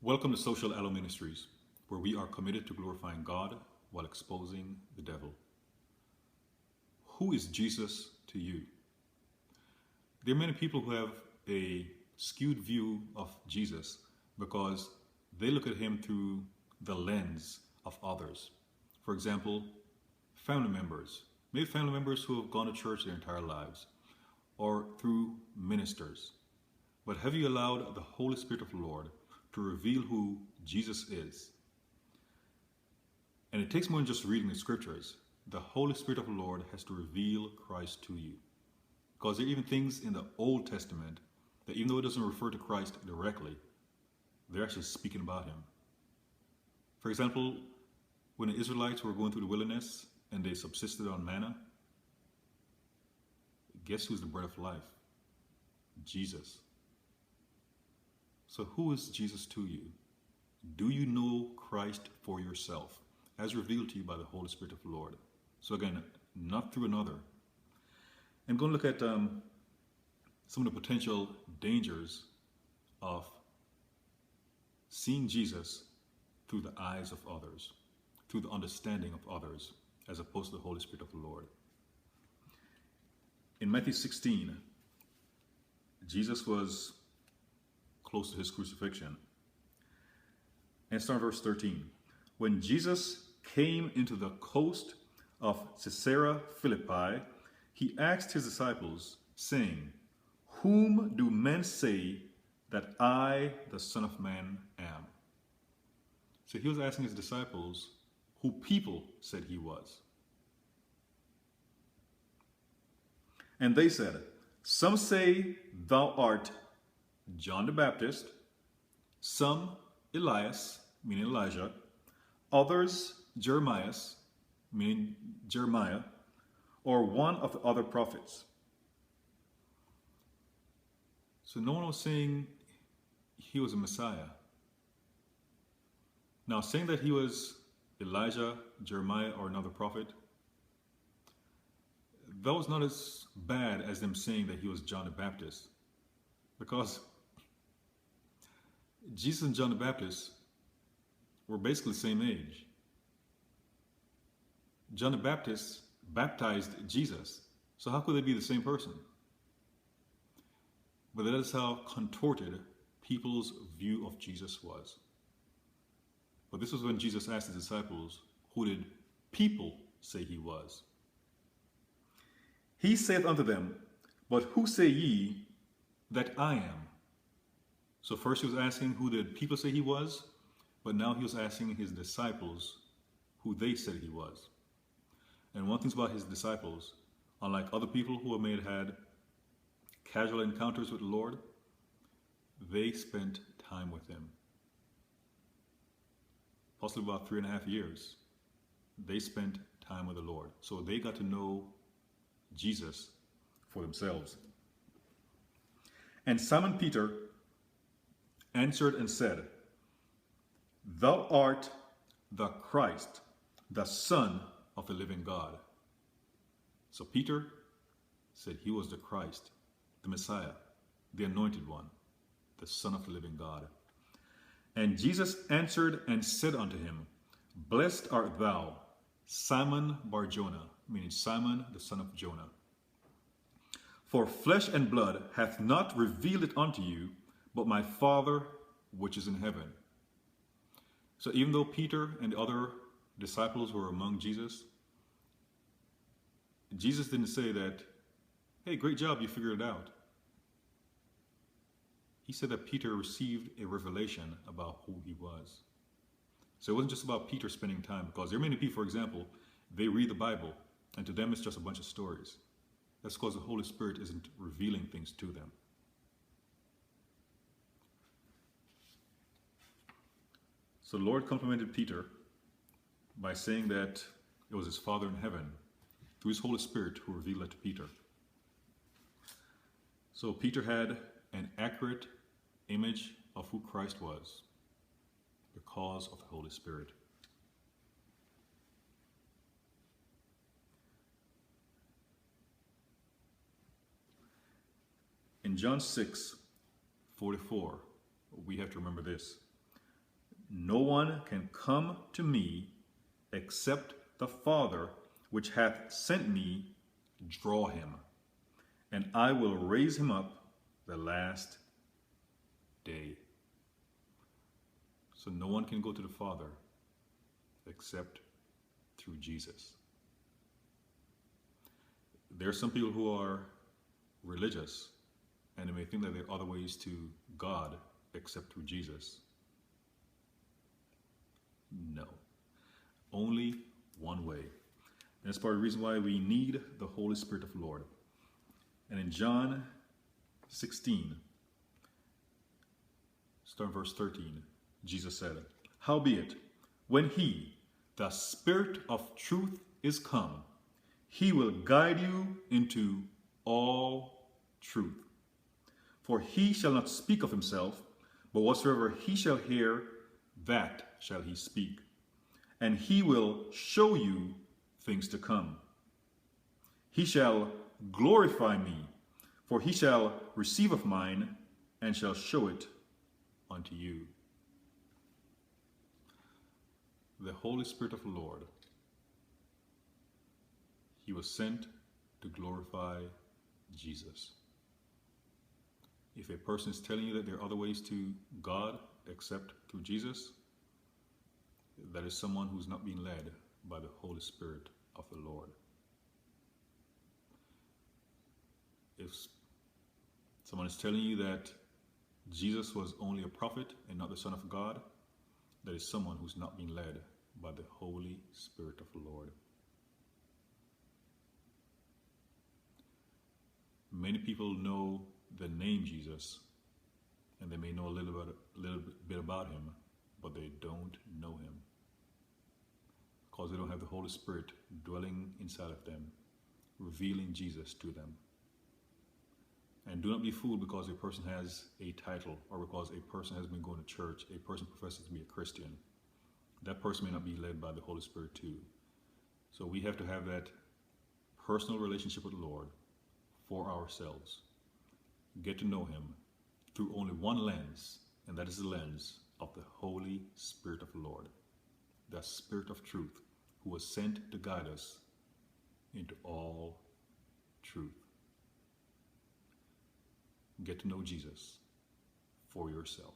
Welcome to Social Aloe Ministries, where we are committed to glorifying God while exposing the devil. Who is Jesus to you? There are many people who have a skewed view of Jesus because they look at him through the lens of others. For example, family members, maybe family members who have gone to church their entire lives, or through ministers. But have you allowed the Holy Spirit of the Lord to reveal who Jesus is? And it takes more than just reading the scriptures. The Holy Spirit of the Lord has to reveal Christ to you. Because there are even things in the Old Testament that, even though it doesn't refer to Christ directly, they're actually speaking about him. For example, when the Israelites were going through the wilderness and they subsisted on manna, guess who's the bread of life? Jesus. So who is Jesus to you? Do you know Christ for yourself, as revealed to you by the Holy Spirit of the Lord? So again, not through another. I'm going to look at some of the potential dangers of seeing Jesus through the eyes of others, through the understanding of others, as opposed to the Holy Spirit of the Lord. In Matthew 16, Jesus was close to his crucifixion. And start verse 13. When Jesus came into the coast of Caesarea Philippi, he asked his disciples, saying, "Whom do men say that I, the Son of Man, am?" So he was asking his disciples who people said he was. And they said, "Some say thou art John the Baptist, some Elias, meaning Elijah, others Jeremiah, meaning Jeremiah, or one of the other prophets." So no one was saying he was a Messiah. Now, saying that he was Elijah, Jeremiah, or another prophet, that was not as bad as them saying that he was John the Baptist. Because Jesus and John the Baptist were basically the same age. John the Baptist baptized Jesus. So how could they be the same person? But that is how contorted people's view of Jesus was. But this was when Jesus asked his disciples, who did people say he was? He saith unto them, "But who say ye that I am?" So first he was asking who did people say he was, but now he was asking his disciples who they said he was. And one thing about his disciples, unlike other people who may have had casual encounters with the Lord, they spent time with him. Possibly about 3.5 years. They spent time with the Lord. So they got to know Jesus for themselves. And Simon Peter answered and said, "Thou art the Christ, the Son of the living God." So Peter said he was the Christ, the Messiah, the Anointed One, the Son of the living God. And Jesus answered and said unto him, "Blessed art thou, Simon Bar-Jonah," meaning Simon the son of Jonah. "For flesh and blood hath not revealed it unto you, but my Father which is in heaven." So even though Peter and the other disciples were among Jesus, Jesus didn't say that, "Hey, great job, you figured it out." He said that Peter received a revelation about who he was. So it wasn't just about Peter spending time, because there are many people, for example, they read the Bible, and to them it's just a bunch of stories. That's because the Holy Spirit isn't revealing things to them. So the Lord complimented Peter by saying that it was his Father in heaven, through his Holy Spirit, who revealed it to Peter. So Peter had an accurate image of who Christ was because of the Holy Spirit. In John 6:44, we have to remember this. No one can come to me except the Father which hath sent me draw him, and I will raise him up the last day. So no one can go to the Father except through Jesus. There are some people who are religious and they may think that there are other ways to God except through Jesus. No. Only one way. And that's part of the reason why we need the Holy Spirit of the Lord. And in John 16, starting verse 13, Jesus said, "Howbeit, when he, the Spirit of truth, is come, he will guide you into all truth. For he shall not speak of himself, but whatsoever he shall hear, that shall he speak. And he will show you things to come. He shall glorify me, for he shall receive of mine, and shall show it unto you." The Holy Spirit of the Lord, he was sent to glorify Jesus. If a person is telling you that there are other ways to God except through Jesus, that is someone who's not being led by the Holy Spirit of the Lord. If someone is telling you that Jesus was only a prophet and not the Son of God, that is someone who's not being led by the Holy Spirit of the Lord. Many people know the name Jesus, and they may know a little bit about him, but they don't know him because they don't have the Holy Spirit dwelling inside of them, revealing Jesus to them. And do not be fooled because a person has a title or because a person has been going to church, a person professes to be a Christian. That person may not be led by the Holy Spirit too. So we have to have that personal relationship with the Lord for ourselves. Get to know him through only one lens, and that is the lens of the Holy Spirit of the Lord, the Spirit of truth, who was sent to guide us into all truth. Get to know Jesus for yourself.